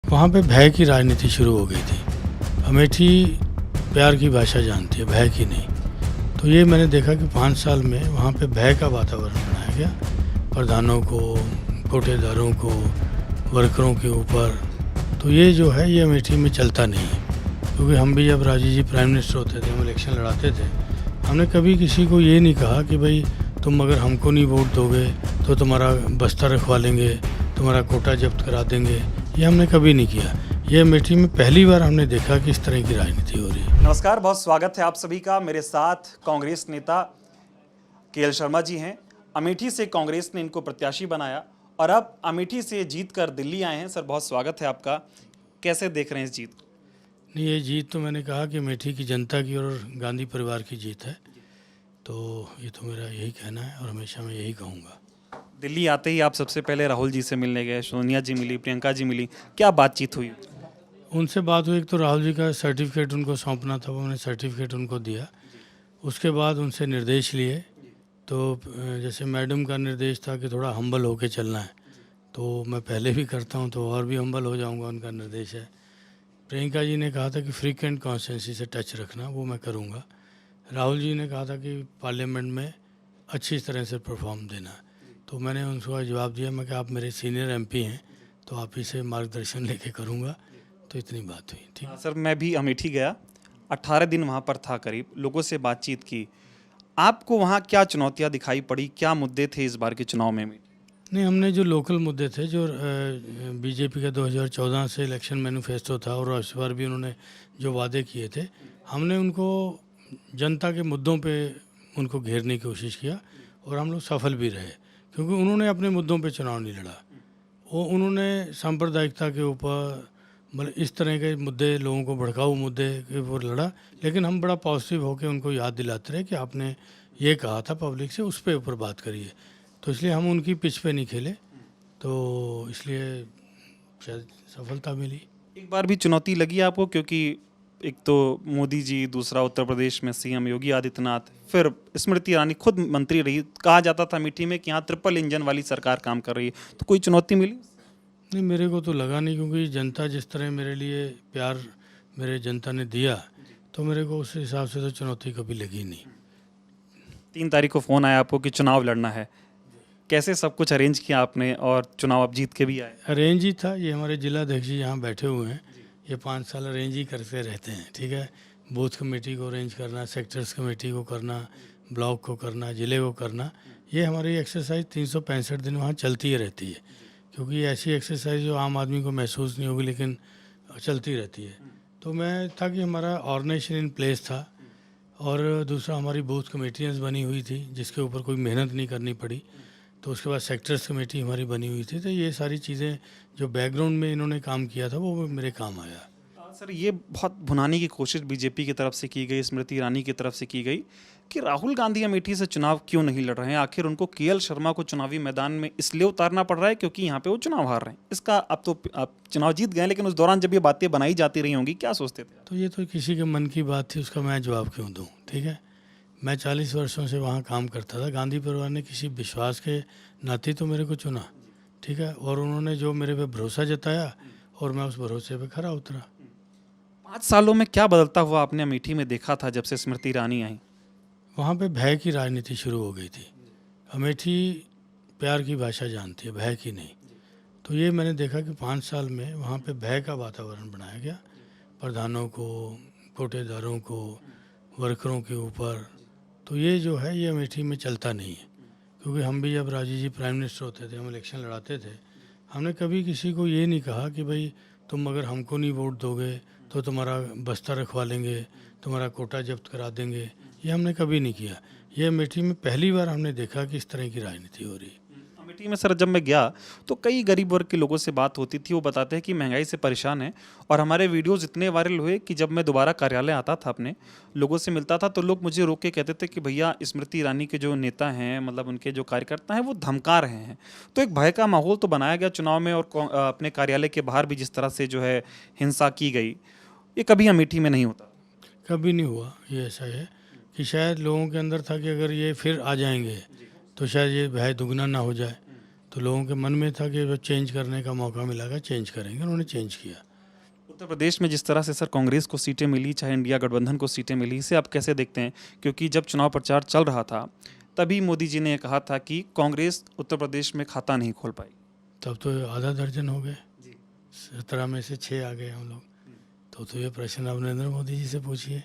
वहाँ पे भय की राजनीति शुरू हो गई थी। अमेठी प्यार की भाषा जानती है, भय की नहीं। तो ये मैंने देखा कि 5 साल में वहाँ पे भय का वातावरण बनाया गया, प्रधानों को, कोटेदारों को, वर्करों के ऊपर। तो ये जो है ये अमेठी में चलता नहीं है, क्योंकि हम भी जब राजीव जी प्राइम मिनिस्टर होते थे, हम इलेक्शन लड़ाते थे, हमने कभी किसी को ये नहीं कहा कि भाई तुम अगर हमको नहीं वोट दोगे तो तुम्हारा बस्ता रखवा लेंगे, तुम्हारा कोटा जब्त करा देंगे। ये हमने कभी नहीं किया। ये अमेठी में पहली बार हमने देखा कि इस तरह की राजनीति हो रही है। नमस्कार, बहुत स्वागत है आप सभी का। मेरे साथ कांग्रेस नेता केएल शर्मा जी हैं। अमेठी से कांग्रेस ने इनको प्रत्याशी बनाया और अब अमेठी से जीत कर दिल्ली आए हैं। सर, बहुत स्वागत है आपका। कैसे देख रहे हैं इस जीत को? नहीं, ये जीत तो मैंने कहा कि अमेठी की जनता की और गांधी परिवार की जीत है। तो ये तो मेरा यही कहना है और हमेशा मैं यही कहूँगा। दिल्ली आते ही आप सबसे पहले राहुल जी से मिलने गए, सोनिया जी मिली, प्रियंका जी मिली, क्या बातचीत हुई? उनसे बात हुई, एक तो राहुल जी का सर्टिफिकेट उनको सौंपना था, वो मैंने सर्टिफिकेट उनको दिया। उसके बाद उनसे निर्देश लिए। तो जैसे मैडम का निर्देश था कि थोड़ा हम्बल होके चलना है, तो मैं पहले भी करता हूँ तो और भी हम्बल हो जाऊँगा, उनका निर्देश है। प्रियंका जी ने कहा था कि फ्रीक्वेंट कॉन्स्टिट्यूंसी से टच रखना, वो मैं करूँगा। राहुल जी ने कहा था कि पार्लियामेंट में अच्छी तरह से परफॉर्म देना। तो मैंने उनको जवाब दिया, मैं कि आप मेरे सीनियर एमपी हैं, तो आप ही से मार्गदर्शन लेके करूँगा। तो इतनी बात हुई। ठीक। सर, मैं भी अमेठी गया, 18 दिन वहाँ पर था करीब, लोगों से बातचीत की। आपको वहाँ क्या चुनौतियाँ दिखाई पड़ी, क्या मुद्दे थे इस बार के चुनाव में? नहीं, हमने जो लोकल मुद्दे थे, जो बीजेपी का 2014 से इलेक्शन मैनिफेस्टो था और इस बार भी उन्होंने जो वादे किए थे, हमने उनको जनता के मुद्दों पे उनको घेरने की कोशिश किया और हम लोग सफल भी रहे, क्योंकि उन्होंने अपने मुद्दों पे चुनाव नहीं लड़ा। वो उन्होंने सांप्रदायिकता के ऊपर, मतलब इस तरह के मुद्दे, लोगों को भड़काऊ मुद्दे के ऊपर लड़ा। लेकिन हम बड़ा पॉजिटिव होकर उनको याद दिलाते रहे कि आपने ये कहा था पब्लिक से, उस पर ऊपर बात करिए। तो इसलिए हम उनकी पिच पे नहीं खेले, तो इसलिए शायद सफलता मिली। एक बार भी चुनौती लगी आपको, क्योंकि एक तो मोदी जी, दूसरा उत्तर प्रदेश में सीएम योगी आदित्यनाथ, फिर स्मृति ईरानी खुद मंत्री रही। कहा जाता था अमेठी में कि यहाँ ट्रिपल इंजन वाली सरकार काम कर रही है, तो कोई चुनौती मिली? नहीं, मेरे को तो लगा नहीं, क्योंकि जनता जिस तरह मेरे लिए प्यार मेरे जनता ने दिया, तो मेरे को उस हिसाब से तो चुनौती कभी लगी नहीं। 3 तारीख को फ़ोन आया आपको कि चुनाव लड़ना है, कैसे सब कुछ अरेंज किया आपने और चुनाव आप जीत के भी आए? अरेंज ही था। ये हमारे जिला अध्यक्ष जी यहाँ बैठे हुए हैं, ये 5 साल अरेंज ही करते रहते हैं। ठीक है, बूथ कमेटी को अरेंज करना, सेक्टर्स कमेटी को करना, ब्लॉक को करना, ज़िले को करना, ये हमारी एक्सरसाइज 365 दिन वहाँ चलती ही रहती है। क्योंकि ये ऐसी एक्सरसाइज जो आम आदमी को महसूस नहीं होगी, लेकिन चलती रहती है। तो मैं था कि हमारा ऑर्गेनाइजेशन इन प्लेस था, और दूसरा हमारी बूथ कमेटियाँ बनी हुई थी, जिसके ऊपर कोई मेहनत नहीं करनी पड़ी। तो उसके बाद सेक्टर्स कमेटी हमारी बनी हुई थी। तो ये सारी चीज़ें जो बैकग्राउंड में इन्होंने काम किया था, वो मेरे काम आया। सर, ये बहुत भुनाने की कोशिश बीजेपी की तरफ से की गई, स्मृति ईरानी की तरफ से की गई कि राहुल गांधी अमेठी से चुनाव क्यों नहीं लड़ रहे हैं। आखिर उनको केएल शर्मा को चुनावी मैदान में इसलिए उतारना पड़ रहा है क्योंकि यहाँ पे वो चुनाव हार रहे हैं। इसका अब तो आप चुनाव जीत गए, लेकिन उस दौरान जब ये बातें बनाई जाती रही होंगी, क्या सोचते थे? तो ये तो किसी के मन की बात थी, उसका मैं जवाब क्यों दूँ। ठीक है, मैं 40 वर्षों से वहाँ काम करता था। गांधी परिवार ने किसी विश्वास के नाते तो मेरे को चुना। ठीक है, और उन्होंने जो मेरे पे भरोसा जताया और मैं उस भरोसे पे खरा उतरा। 5 सालों में क्या बदलता हुआ आपने अमेठी में देखा था जब से स्मृति ईरानी आई? वहाँ पे भय की राजनीति शुरू हो गई थी। अमेठी प्यार की भाषा जानती है, भय की नहीं। तो ये मैंने देखा कि 5 साल में वहाँ पे भय का वातावरण बनाया गया, प्रधानों को, कोटेदारों को, वर्करों के ऊपर। तो ये जो है ये अमेठी में चलता नहीं है, क्योंकि हम भी जब राजीव जी प्राइम मिनिस्टर होते थे, हम इलेक्शन लड़ाते थे, हमने कभी किसी को ये नहीं कहा कि भाई तुम अगर हमको नहीं वोट दोगे तो तुम्हारा बस्ता रखवा लेंगे, तुम्हारा कोटा जब्त करा देंगे। ये हमने कभी नहीं किया। ये अमेठी में पहली बार हमने देखा कि इस तरह की राजनीति हो रही है। अमेठी में सर, जब मैं गया तो कई गरीब वर्ग के लोगों से बात होती थी। वो बताते हैं कि महंगाई से परेशान है, और हमारे वीडियोस इतने वायरल हुए कि जब मैं दोबारा कार्यालय आता था, अपने लोगों से मिलता था, तो लोग मुझे रोक के कहते थे कि भैया, स्मृति ईरानी के जो नेता हैं, मतलब उनके जो कार्यकर्ता हैं, वो धमका रहे हैं। तो एक भय का माहौल तो बनाया गया चुनाव में, और अपने कार्यालय के बाहर भी जिस तरह से जो है हिंसा की गई, ये कभी अमेठी में नहीं होता। कभी नहीं हुआ। ये ऐसा है कि शायद लोगों के अंदर था कि अगर ये फिर आ जाएंगे तो शायद ये भय दुगना ना हो जाए। तो लोगों के मन में था कि वो चेंज करने का मौका मिलेगा, चेंज करेंगे, उन्होंने चेंज किया। उत्तर प्रदेश में जिस तरह से सर कांग्रेस को सीटें मिली, चाहे इंडिया गठबंधन को सीटें मिली, इसे आप कैसे देखते हैं? क्योंकि जब चुनाव प्रचार चल रहा था तभी मोदी जी ने कहा था कि कांग्रेस उत्तर प्रदेश में खाता नहीं खोल पाई। तब तो आधा दर्जन हो गए, जी 17 में से 6 आ गए हम लोग। तो ये प्रश्न आप नरेंद्र मोदी जी से पूछिए।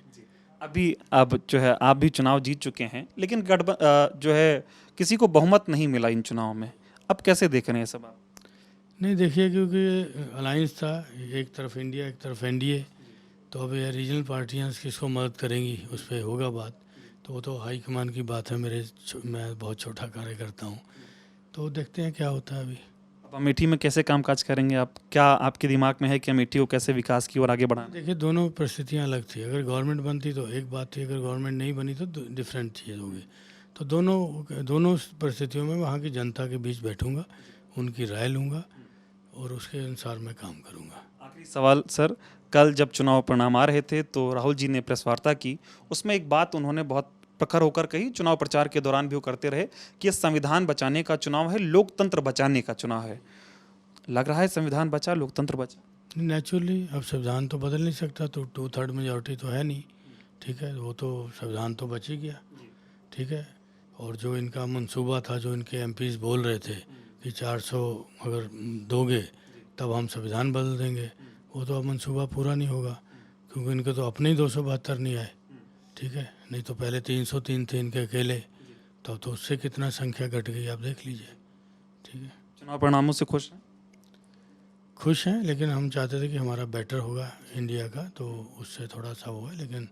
अभी अब जो है आप भी चुनाव जीत चुके हैं, लेकिन जो है किसी को बहुमत नहीं मिला इन चुनावों में। अब कैसे देख रहे हैं सब आप? नहीं देखिए, क्योंकि अलायंस था, एक तरफ इंडिया एक तरफ एनडीए, तो अब ये रीजनल पार्टियां किसको मदद करेंगी उस पर होगा बात। तो वो तो हाईकमान की बात है। मैं बहुत छोटा कार्यकर्ता हूँ, तो देखते हैं क्या होता है अभी। अब अमेठी में कैसे कामकाज करेंगे आप? क्या आपके दिमाग में है कि अमेठी को कैसे विकास की ओर आगे बढ़ाना? देखिए, दोनों परिस्थितियाँ अलग थी। अगर गवर्नमेंट बनती तो एक बात थी, अगर गवर्नमेंट नहीं बनी तो डिफरेंट चीज़ होगी। तो दोनों परिस्थितियों में वहाँ की जनता के बीच बैठूंगा, उनकी राय लूँगा और उसके अनुसार मैं काम करूँगा। आखिरी सवाल सर, कल जब चुनाव परिणाम आ रहे थे तो राहुल जी ने प्रेस वार्ता की, उसमें एक बात उन्होंने बहुत प्रखर होकर कही, चुनाव प्रचार के दौरान भी वो करते रहे, कि ये संविधान बचाने का चुनाव है, लोकतंत्र बचाने का चुनाव है। लग रहा है संविधान बचा, लोकतंत्र बचा? नेचुरली अब संविधान तो बदल नहीं सकता, तो 2/3 मेजॉरिटी तो है नहीं, ठीक है, वो तो संविधान तो बच ही गया, ठीक है। और जो इनका मंसूबा था, जो इनके एमपीज बोल रहे थे कि 400 अगर दोगे तब हम संविधान बदल देंगे, वो तो अब मंसूबा पूरा नहीं होगा, क्योंकि इनके तो अपने ही 272 नहीं आए, ठीक है। नहीं तो पहले 303 थे इनके अकेले, तब तो उससे कितना संख्या घट गई आप देख लीजिए, ठीक है। चुनाव परिणामों से खुश हैं? खुश हैं, लेकिन हम चाहते थे कि हमारा बेटर होगा इंडिया का, तो उससे थोड़ा सा हुआ, लेकिन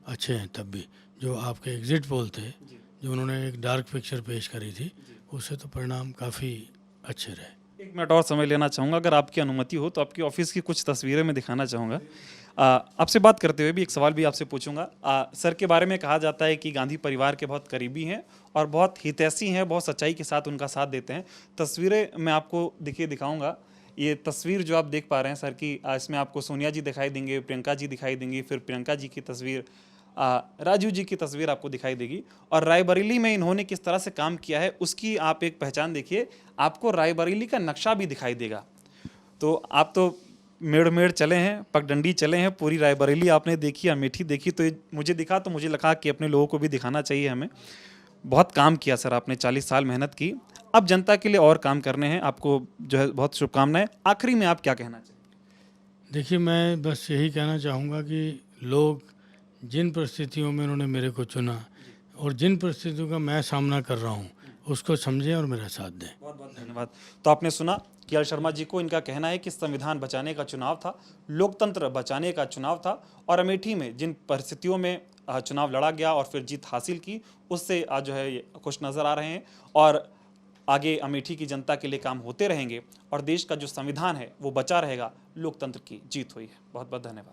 अच्छे हैं तब भी। जो आपके एग्जिट पोल थे, जो उन्होंने एक डार्क पिक्चर पेश करी थी, उससे तो परिणाम काफ़ी अच्छे रहे। 1 मिनट और समय लेना चाहूँगा, अगर आपकी अनुमति हो तो आपकी ऑफिस की कुछ तस्वीरें मैं दिखाना चाहूँगा। आपसे बात करते हुए भी एक सवाल भी आपसे पूछूंगा। सर के बारे में कहा जाता है कि गांधी परिवार के बहुत करीबी हैं और बहुत हितैषी हैं, बहुत सच्चाई के साथ उनका साथ देते हैं। तस्वीरें मैं आपको दिखाऊंगा। ये तस्वीर जो आप देख पा रहे हैं सर की, इसमें आपको सोनिया जी दिखाई देंगे, प्रियंका जी दिखाई देंगी, फिर प्रियंका जी की तस्वीर, राजीव जी की तस्वीर आपको दिखाई देगी। और रायबरेली में इन्होंने किस तरह से काम किया है उसकी आप एक पहचान देखिए। आपको रायबरेली का नक्शा भी दिखाई देगा। तो आप तो मेड़ चले हैं, पगडंडी चले हैं, पूरी रायबरेली आपने देखी, अमेठी देखी, तो मुझे दिखा, तो मुझे लगा कि अपने लोगों को भी दिखाना चाहिए हमें। बहुत काम किया सर आपने, 40 साल मेहनत की, अब जनता के लिए और काम करने हैं। आपको जो है बहुत शुभकामनाएं। आखिरी में आप क्या कहना चाहिए? देखिए, मैं बस यही कहना चाहूँगा कि लोग जिन परिस्थितियों में उन्होंने मेरे को चुना और जिन परिस्थितियों का मैं सामना कर रहा हूँ, उसको समझें और मेरा साथ दें। बहुत बहुत धन्यवाद। तो आपने सुना कि एल शर्मा जी को, इनका कहना है कि संविधान बचाने का चुनाव था, लोकतंत्र बचाने का चुनाव था, और अमेठी में जिन परिस्थितियों में चुनाव लड़ा गया और फिर जीत हासिल की, उससे आज जो है खुश नज़र आ रहे हैं। और आगे अमेठी की जनता के लिए काम होते रहेंगे और देश का जो संविधान है वो बचा रहेगा, लोकतंत्र की जीत हुई है। बहुत बहुत धन्यवाद।